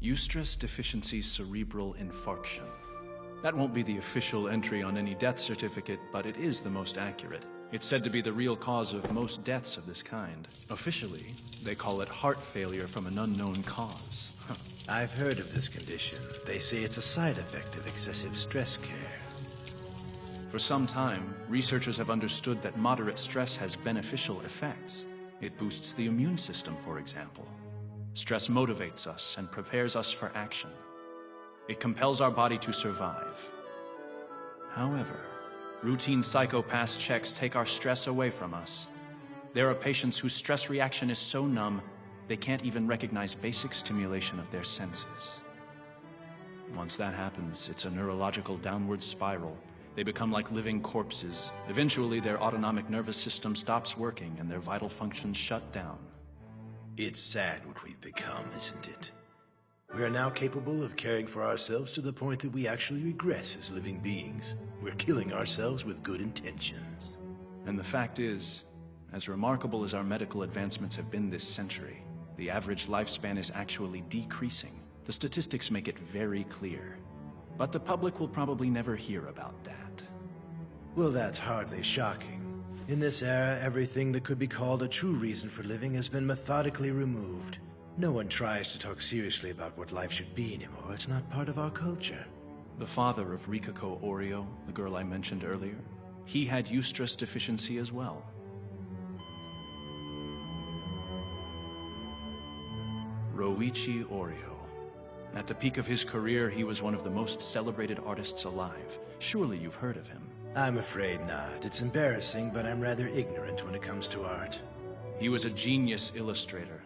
Eustress deficiency cerebral infarction. That won't be the official entry on any death certificate, but it is the most accurate. It's said to be the real cause of most deaths of this kind. Officially, they call it heart failure from an unknown cause. I've heard of this condition. They say it's a side effect of excessive stress care. For some time, researchers have understood that moderate stress has beneficial effects. It boosts the immune system, for example. Stress motivates us and prepares us for action. It compels our body to survive. However, routine psychopath checks take our stress away from us. There are patients whose stress reaction is so numb, they can't even recognize basic stimulation of their senses. Once that happens, it's a neurological downward spiral. They become like living corpses. Eventually, their autonomic nervous system stops working and their vital functions shut down. It's sad what we've become, isn't it? We are now capable of caring for ourselves to the point that we actually regress as living beings. We're killing ourselves with good intentions. And the fact is, as remarkable as our medical advancements have been this century, the average lifespan is actually decreasing. The statistics make it very clear. But the public will probably never hear about that. Well, that's hardly shocking. In this era, everything that could be called a true reason for living has been methodically removed. No one tries to talk seriously about what life should be anymore. It's not part of our culture. The father of Rikako Oryo, the girl I mentioned earlier, he had Eustress deficiency as well. Roichi Oryo. At the peak of his career, he was one of the most celebrated artists alive. Surely you've heard of him. I'm afraid not. It's embarrassing, but I'm rather ignorant when it comes to art. He was a genius illustrator.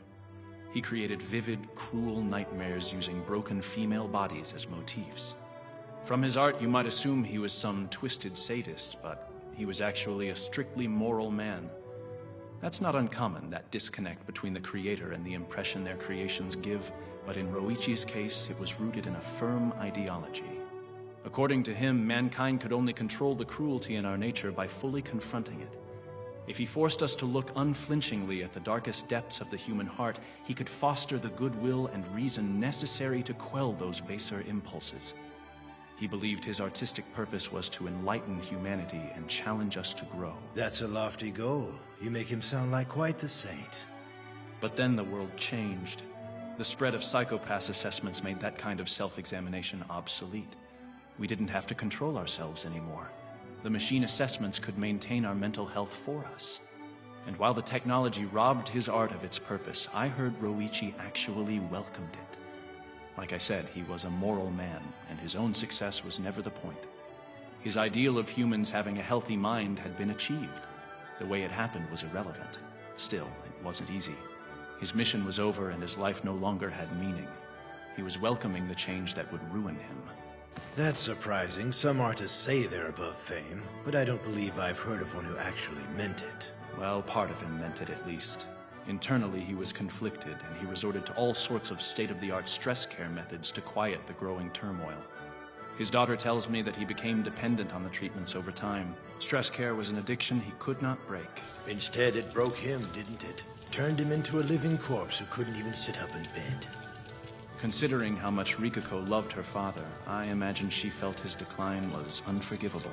He created vivid, cruel nightmares using broken female bodies as motifs. From his art, you might assume he was some twisted sadist, but he was actually a strictly moral man. That's not uncommon, that disconnect between the creator and the impression their creations give, but in Roichi's case, it was rooted in a firm ideology. According to him, mankind could only control the cruelty in our nature by fully confronting it. If he forced us to look unflinchingly at the darkest depths of the human heart, he could foster the goodwill and reason necessary to quell those baser impulses. He believed his artistic purpose was to enlighten humanity and challenge us to grow. That's a lofty goal. You make him sound like quite the saint. But then the world changed. The spread of psychopath assessments made that kind of self-examination obsolete. We didn't have to control ourselves anymore. The machine assessments could maintain our mental health for us. And while the technology robbed his art of its purpose, I heard Roichi actually welcomed it. Like I said, he was a moral man, and his own success was never the point. His ideal of humans having a healthy mind had been achieved. The way it happened was irrelevant. Still, it wasn't easy. His mission was over and his life no longer had meaning. He was welcoming the change that would ruin him. That's surprising. Some artists say they're above fame, but I don't believe I've heard of one who actually meant it. Well, part of him meant it at least. Internally, he was conflicted, and he resorted to all sorts of state-of-the-art stress care methods to quiet the growing turmoil. His daughter tells me that he became dependent on the treatments over time. Stress care was an addiction he could not break. Instead, it broke him, didn't it? Turned him into a living corpse who couldn't even sit up in bed. Considering how much Rikako loved her father, I imagine she felt his decline was unforgivable.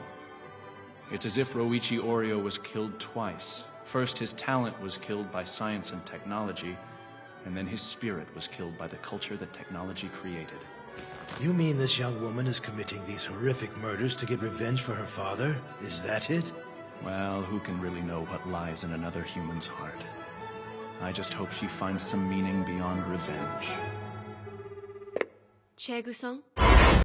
It's as if Roichi Oryo was killed twice. First, his talent was killed by science and technology, and then his spirit was killed by the culture that technology created. You mean this young woman is committing these horrific murders to get revenge for her father? Is that it? Well, who can really know what lies in another human's heart? I just hope she finds some meaning beyond revenge. Chegu-san?